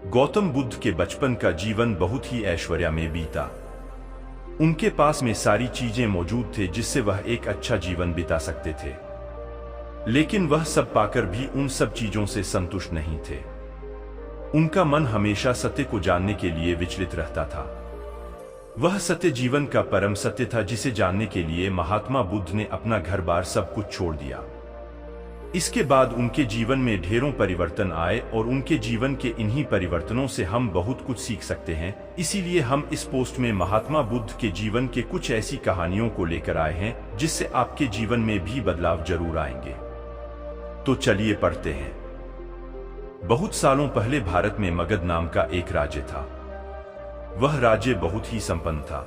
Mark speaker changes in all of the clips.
Speaker 1: गौतम बुद्ध के बचपन का जीवन बहुत ही ऐश्वर्य में बीता। उनके पास में सारी चीजें मौजूद थे जिससे वह एक अच्छा जीवन बिता सकते थे, लेकिन वह सब पाकर भी उन सब चीजों से संतुष्ट नहीं थे। उनका मन हमेशा सत्य को जानने के लिए विचलित रहता था। वह सत्य जीवन का परम सत्य था जिसे जानने के लिए महात्मा बुद्ध ने अपना घर बार सब कुछ छोड़ दिया। इसके बाद उनके जीवन में ढेरों परिवर्तन आए और उनके जीवन के इन्हीं परिवर्तनों से हम बहुत कुछ सीख सकते हैं। इसीलिए हम इस पोस्ट में महात्मा बुद्ध के जीवन के कुछ ऐसी कहानियों को लेकर आए हैं जिससे आपके जीवन में भी बदलाव जरूर आएंगे। तो चलिए पढ़ते हैं। बहुत सालों पहले भारत में मगध नाम का एक राज्य था। वह राज्य बहुत ही संपन्न था।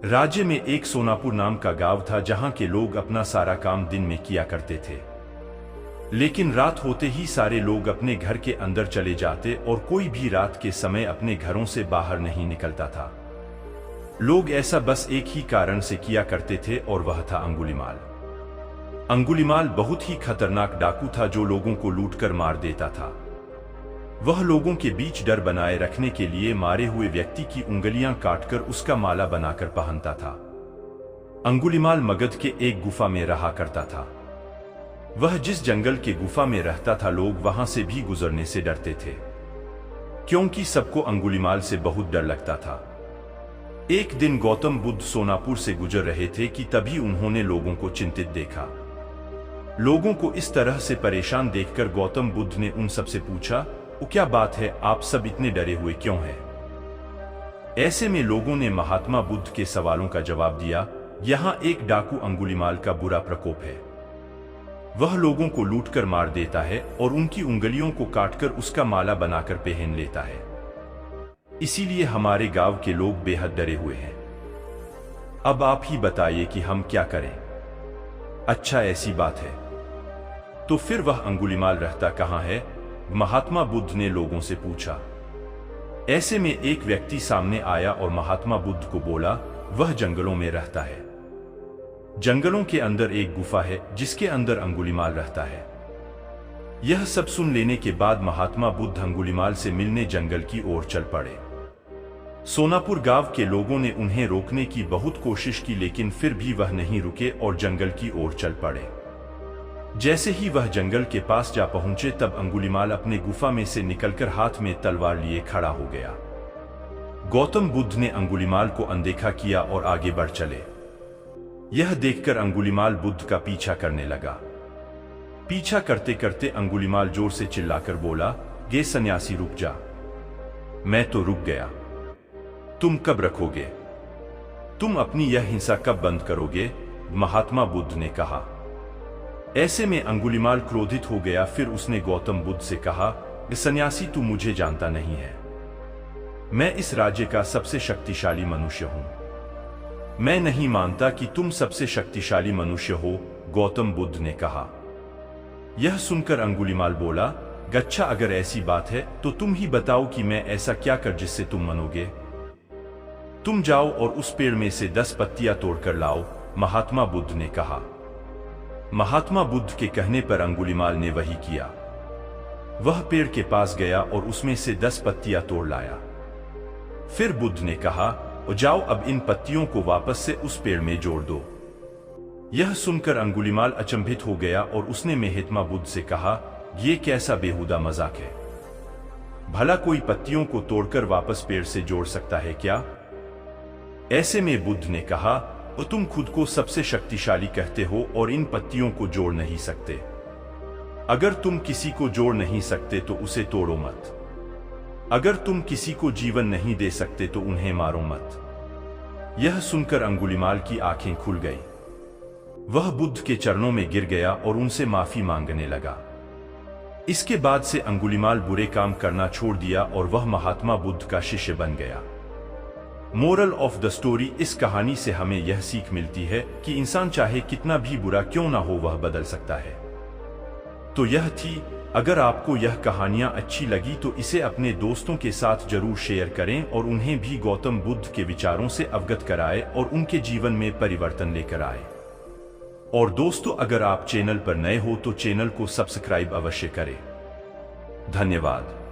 Speaker 1: राज्य में एक सोनापुर नाम का गांव था जहां के लोग अपना सारा काम दिन में किया करते थे, लेकिन रात होते ही सारे लोग अपने घर के अंदर चले जाते और कोई भी रात के समय अपने घरों से बाहर नहीं निकलता था। लोग ऐसा बस एक ही कारण से किया करते थे और वह था अंगुलीमाल। अंगुलीमाल बहुत ही खतरनाक डाकू था जो लोगों को लूटकर मार देता था। वह लोगों के बीच डर बनाए रखने के लिए मारे हुए व्यक्ति की उंगलियां काटकर उसका माला बनाकर पहनता था। अंगुलीमाल मगध के एक गुफा में रहा करता था। वह जिस जंगल के गुफा में रहता था लोग वहां से भी गुजरने से डरते थे, क्योंकि सबको अंगुलीमाल से बहुत डर लगता था। एक दिन गौतम बुद्ध सोनापुर से गुजर रहे थे कि तभी उन्होंने लोगों को चिंतित देखा। लोगों को इस तरह से परेशान देखकर गौतम बुद्ध ने उन सबसे पूछा, वो क्या बात है, आप सब इतने डरे हुए क्यों हैं? ऐसे में लोगों ने महात्मा बुद्ध के सवालों का जवाब दिया, यहाँ एक डाकू अंगुलीमाल का बुरा प्रकोप है। वह लोगों को लूटकर मार देता है और उनकी उंगलियों को काटकर उसका माला बनाकर पहन लेता है। इसीलिए हमारे गांव के लोग बेहद डरे हुए हैं। अब आप ही बताइए कि हम क्या करें? अच्छा, ऐसी बात है, तो फिर वह अंगुलीमाल रहता कहाँ है? महात्मा बुद्ध ने लोगों से पूछा। ऐसे में एक व्यक्ति सामने आया और महात्मा बुद्ध को बोला, वह जंगलों में रहता है। जंगलों के अंदर एक गुफा है जिसके अंदर अंगुलीमाल रहता है। यह सब सुन लेने के बाद महात्मा बुद्ध अंगुलीमाल से मिलने जंगल की ओर चल पड़े। सोनापुर गांव के लोगों ने उन्हें रोकने की बहुत कोशिश की, लेकिन फिर भी वह नहीं रुके और जंगल की ओर चल पड़े। जैसे ही वह जंगल के पास जा पहुंचे तब अंगुलीमाल अपने गुफा में से निकलकर हाथ में तलवार लिए खड़ा हो गया। गौतम बुद्ध ने अंगुलीमाल को अनदेखा किया और आगे बढ़ चले। यह देखकर अंगुलीमाल बुद्ध का पीछा करने लगा। पीछा करते करते अंगुलीमाल जोर से चिल्लाकर बोला, गे सन्यासी रुक जा। मैं तो रुक गया, तुम कब रखोगे? तुम अपनी यह हिंसा कब बंद करोगे? महात्मा बुद्ध ने कहा। ऐसे में अंगुलीमाल क्रोधित हो गया। फिर उसने गौतम बुद्ध से कहा, सन्यासी तू मुझे जानता नहीं है, मैं इस राज्य का सबसे शक्तिशाली मनुष्य हूं। मैं नहीं मानता कि तुम सबसे शक्तिशाली मनुष्य हो, गौतम बुद्ध ने कहा। यह सुनकर अंगुलीमाल बोला, गच्छा, अगर ऐसी बात है तो तुम ही बताओ कि मैं ऐसा क्या कर जिससे तुम मनोगे। तुम जाओ और उस पेड़ में से 10 पत्तियां तोड़कर लाओ, महात्मा बुद्ध ने कहा। महात्मा बुद्ध के कहने पर अंगुलीमाल ने वही किया। वह पेड़ के पास गया और उसमें से 10 पत्तियां तोड़ लाया। फिर बुद्ध ने कहा, जाओ अब इन पत्तियों को वापस से उस पेड़ में जोड़ दो। यह सुनकर अंगुलीमाल अचंभित हो गया और उसने महात्मा बुद्ध से कहा, यह कैसा बेहुदा मजाक है? भला कोई पत्तियों को तोड़कर वापस पेड़ से जोड़ सकता है क्या? ऐसे में बुद्ध ने कहा, तुम खुद को सबसे शक्तिशाली कहते हो और इन पत्तियों को जोड़ नहीं सकते। अगर तुम किसी को जोड़ नहीं सकते तो उसे तोड़ो मत। अगर तुम किसी को जीवन नहीं दे सकते तो उन्हें मारो मत। यह सुनकर अंगुलीमाल की आंखें खुल गई। वह बुद्ध के चरणों में गिर गया और उनसे माफी मांगने लगा। इसके बाद से अंगुलीमाल बुरे काम करना छोड़ दिया और वह महात्मा बुद्ध का शिष्य बन गया। मोरल ऑफ द स्टोरी, इस कहानी से हमें यह सीख मिलती है कि इंसान चाहे कितना भी बुरा क्यों ना हो वह बदल सकता है। तो यह थी। अगर आपको यह कहानियां अच्छी लगी तो इसे अपने दोस्तों के साथ जरूर शेयर करें और उन्हें भी गौतम बुद्ध के विचारों से अवगत कराएं और उनके जीवन में परिवर्तन लेकर आए। और दोस्तों, अगर आप चैनल पर नए हो तो चैनल को सब्सक्राइब अवश्य करें। धन्यवाद।